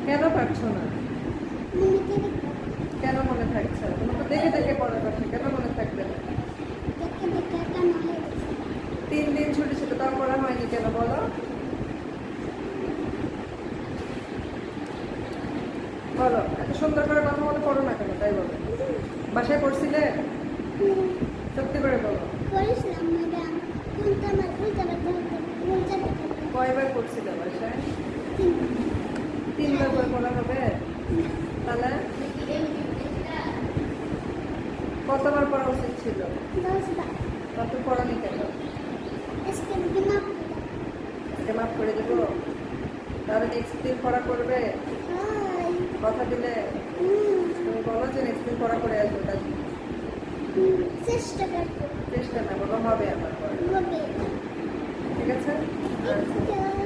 কেন পারছো না? কেন মনে থাকছে না? তুমি তো দেখে দেখে পড়ার কথা, কেন মনে থাকবে না? 3 দিন ছুটি ছিল, তাও পড়া হয়নি কেন বলো? বলো, এত সুন্দর করে কথা বলে পড়ো না কেন, তাই বলো। বাসায় পড়ছিলে? সত্যি করে বলো। কয়বার পড়ছিলে বাসায়? 3বার বই পড়া হবে? তাহলে কতবার পড়া উচিত ছিল? কত পড়ানি কেন? আজকে মাফ করে দেবো? তাহলে নেক্সট দিন পড়া করবে? কথা দিলে? তুমি বলো যে নেক্সট দিন পড়া করে আসবে, তাই চেষ্টা না বলো, হবে আমার পরে। ঠিক আছে? আচ্ছা।